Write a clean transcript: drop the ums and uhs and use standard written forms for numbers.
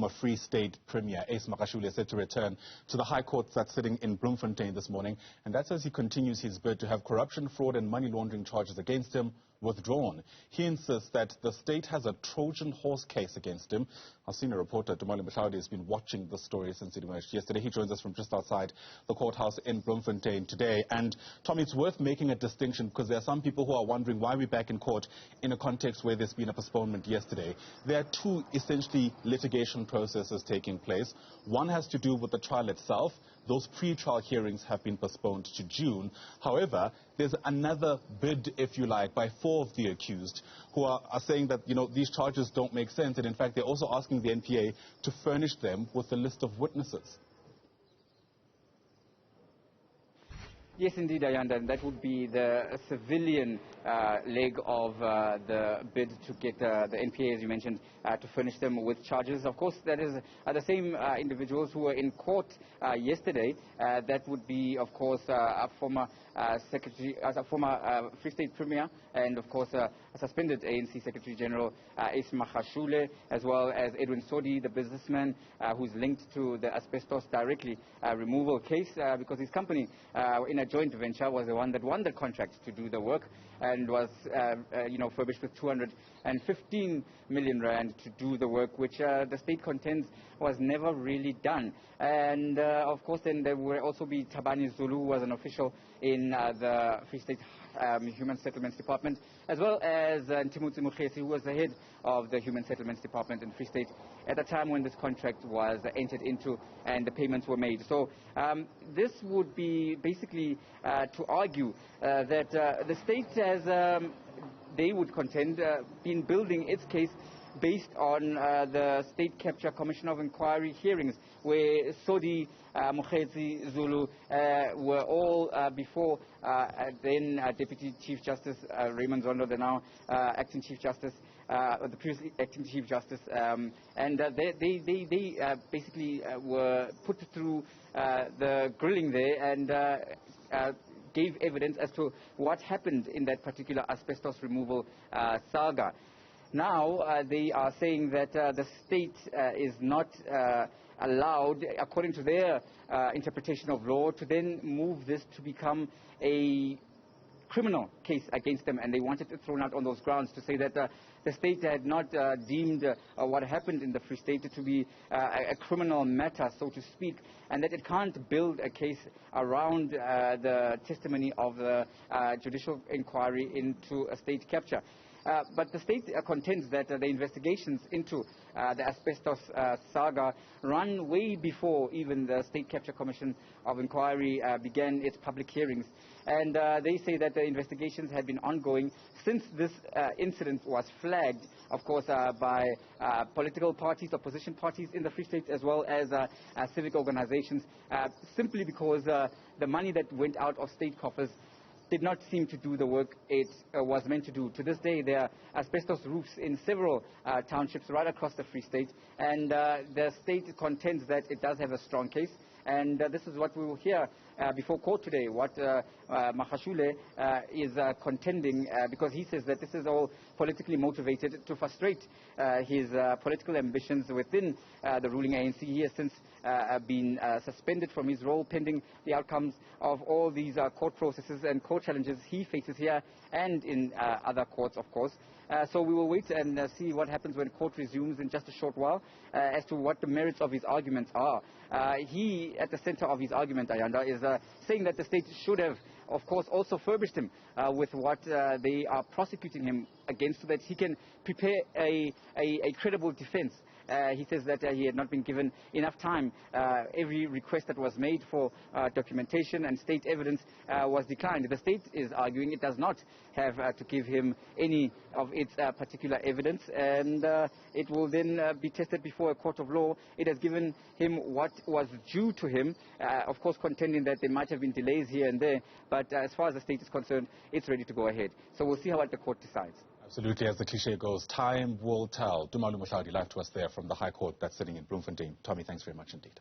former Free State Premier Ace Magashule is set to return to the High Court that's sitting in Bloemfontein this morning, and that's as he continues his bid to have corruption, fraud and money laundering charges against him withdrawn. He insists that the state has a Trojan horse case against him. Our senior reporter, Tumaole, has been watching the story since it emerged yesterday. He joins us from just outside the courthouse in Bloemfontein today. And, Tommy, it's worth making a distinction because there are some people who are wondering why we're back in court in a context where there's been a postponement yesterday. There are two essentially litigation processes taking place. One has to do with the trial itself. Those pre-trial hearings have been postponed to June. However, there's another bid, if you like, by four of the accused who are saying that, these charges don't make sense. And in fact, they're also asking the NPA to furnish them with a list of witnesses. Yes, indeed, Ayanda, and that would be the civilian leg of the bid to get the NPA, as you mentioned, to furnish them with charges. Of course, that is the same individuals who were in court yesterday. That would be, of course, a former secretary, a former Free State Premier, and of course, a suspended ANC Secretary General Ace Magashule, as well as Edwin Sodi, the businessman who's linked to the asbestos directly removal case, because his company, in a joint venture, was the one that won the contract to do the work and was, furbished with 215 million rand to do the work, which the state contends was never really done. And of course, then there will also be Tabani Zulu, who was an official in the Free State Human Settlements Department, as well as Mohlaoli, who was the head of the Human Settlements Department in Free State at the time when this contract was entered into and the payments were made. So this would be basically to argue that the state has, they would contend, been building its case based on the State Capture Commission of Inquiry hearings, where Sodi, Mohlaoli, Zulu were all before then Deputy Chief Justice Raymond Zondo, the now Acting Chief Justice, the previous Acting Chief Justice, and they basically were put through the grilling there and gave evidence as to what happened in that particular asbestos removal saga. Now they are saying that the state is not allowed, according to their interpretation of law, to then move this to become a criminal case against them, and they wanted it thrown out on those grounds to say that the state had not deemed what happened in the Free State to be a criminal matter, so to speak, and that it can't build a case around the testimony of the judicial inquiry into a state capture. But the state contends that the investigations into the asbestos saga run way before even the State Capture Commission of Inquiry began its public hearings. And they say that the investigations had been ongoing since this incident was flagged, of course, by political parties, opposition parties in the Free State, as well as civic organizations, simply because the money that went out of state coffers did not seem to do the work it was meant to do. To this day, there are asbestos roofs in several townships right across the Free State, and the state contends that it does have a strong case. And this is what we will hear before court today, what Magashule is contending, because he says that this is all politically motivated to frustrate his political ambitions within the ruling ANC. He has since been suspended from his role pending the outcomes of all these court processes and court challenges he faces here and in other courts, of course. So we will wait and see what happens when court resumes in just a short while as to what the merits of his arguments are. He, at the center of his argument, Ayanda, is saying that the state should have, of course, also furbished him with what they are prosecuting him against, so that he can prepare a credible defense. He says that he had not been given enough time. Every request that was made for documentation and state evidence was declined. The state is arguing it does not have to give him any of its particular evidence, and it will then be tested before a court of law. It has given him what was due to him, of course contending that there might have been delays here and there, but as far as the state is concerned, it's ready to go ahead. So we'll see how the court decides. Absolutely, as the cliche goes, time will tell. Mohlaoli live to us there from the High Court that's sitting in Bloemfontein. Tommy, thanks very much indeed.